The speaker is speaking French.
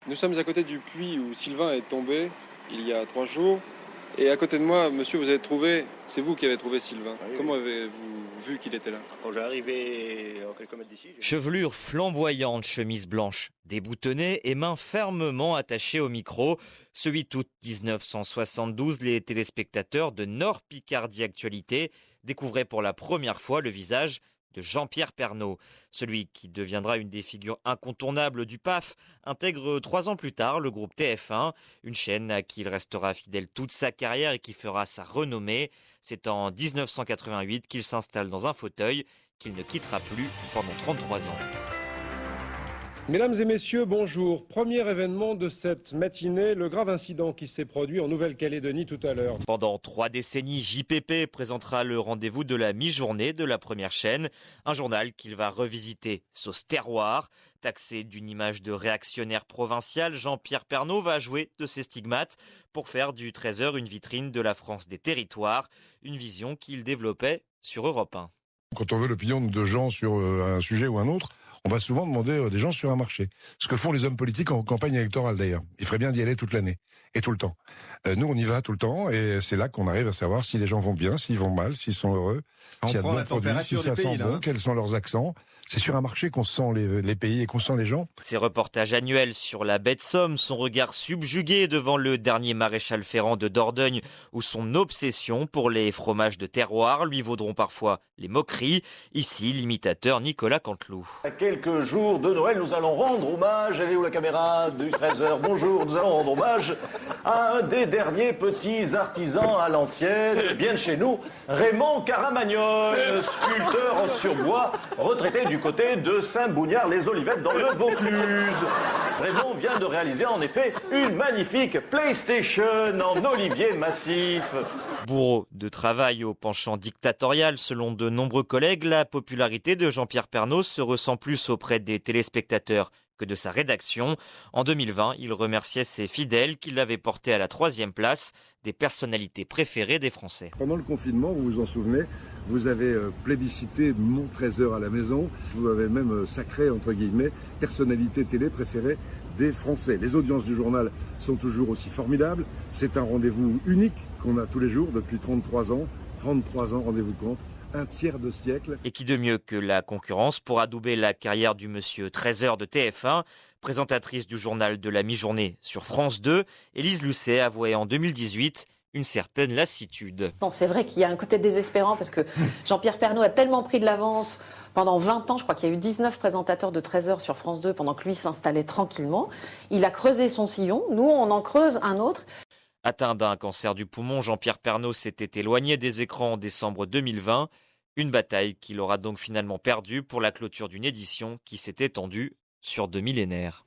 Nous sommes à côté du puits où Sylvain est tombé il y a 3 jours. Et à côté de moi, monsieur, vous avez trouvé, c'est vous qui avez trouvé Sylvain. Oui, Comment avez-vous vu qu'il était là? Quand j'ai arrivé à quelques mètres d'ici, Chevelure flamboyante, chemise blanche, déboutonnée et mains fermement attachées au micro. Ce 8 août 1972, les téléspectateurs de Nord Picardie Actualité découvraient pour la première fois le visage de Jean-Pierre Pernaut. Celui qui deviendra une des figures incontournables du PAF intègre 3 ans plus tard le groupe TF1, une chaîne à qui il restera fidèle toute sa carrière et qui fera sa renommée. C'est en 1988 qu'il s'installe dans un fauteuil qu'il ne quittera plus pendant 33 ans. Mesdames et messieurs, bonjour. Premier événement de cette matinée, le grave incident qui s'est produit en Nouvelle-Calédonie tout à l'heure. Pendant 3 décennies, JPP présentera le rendez-vous de la mi-journée de la première chaîne, un journal qu'il va revisiter sauce terroir. Taxé d'une image de réactionnaire provincial, Jean-Pierre Pernaut va jouer de ses stigmates pour faire du 13h une vitrine de la France des territoires, une vision qu'il développait sur Europe 1. Quand on veut l'opinion de gens sur un sujet ou un autre, on va souvent demander des gens sur un marché. Ce que font les hommes politiques en campagne électorale d'ailleurs. Il ferait bien d'y aller toute l'année et tout le temps. Nous, on y va tout le temps et c'est là qu'on arrive à savoir si les gens vont bien, s'ils vont mal, s'ils sont heureux, s'il y a de bons produits, si ça sent bon, quels sont leurs accents. C'est sur un marché qu'on sent les pays et qu'on sent les gens. Ces reportages annuels sur la baie de Somme, son regard subjugué devant le dernier maréchal Ferrand de Dordogne ou son obsession pour les fromages de terroir lui vaudront parfois les moqueries. Ici, l'imitateur Nicolas Canteloup. à quelques jours de Noël, nous allons rendre hommage, elle est où la caméra du 13h? Bonjour, nous allons rendre hommage à un des derniers petits artisans à l'ancienne, bien de chez nous, Raymond Caramagnol, sculpteur en surbois, retraité du côté de Saint-Bougnard-les-Olivettes dans le Vaucluse. Raymond vient de réaliser en effet une magnifique PlayStation en olivier massif. Bourreau de travail au penchant dictatorial, selon de nombreux collègues, la popularité de Jean-Pierre Pernaut se ressent plus auprès des téléspectateurs que de sa rédaction. En 2020, il remerciait ses fidèles qui l'avaient porté à la 3e place des personnalités préférées des Français. Pendant le confinement, vous vous en souvenez, vous avez plébiscité mon 13h à la maison. Vous avez même sacré, entre guillemets, personnalité télé préférée des Français. Les audiences du journal sont toujours aussi formidables. C'est un rendez-vous unique qu'on a tous les jours depuis 33 ans. 33 ans, rendez-vous compte. Un tiers de siècle. Et qui de mieux que la concurrence pour adouber la carrière du monsieur 13h de TF1, présentatrice du journal de la mi-journée sur France 2, Élise Lucet avouait en 2018 une certaine lassitude. Non, c'est vrai qu'il y a un côté désespérant parce que Jean-Pierre Pernaut a tellement pris de l'avance pendant 20 ans. Je crois qu'il y a eu 19 présentateurs de 13h sur France 2 pendant que lui s'installait tranquillement. Il a creusé son sillon. Nous, on en creuse un autre. Atteint d'un cancer du poumon, Jean-Pierre Pernaut s'était éloigné des écrans en décembre 2020. Une bataille qu'il aura donc finalement perdue pour la clôture d'une édition qui s'est étendue sur 2 millénaires.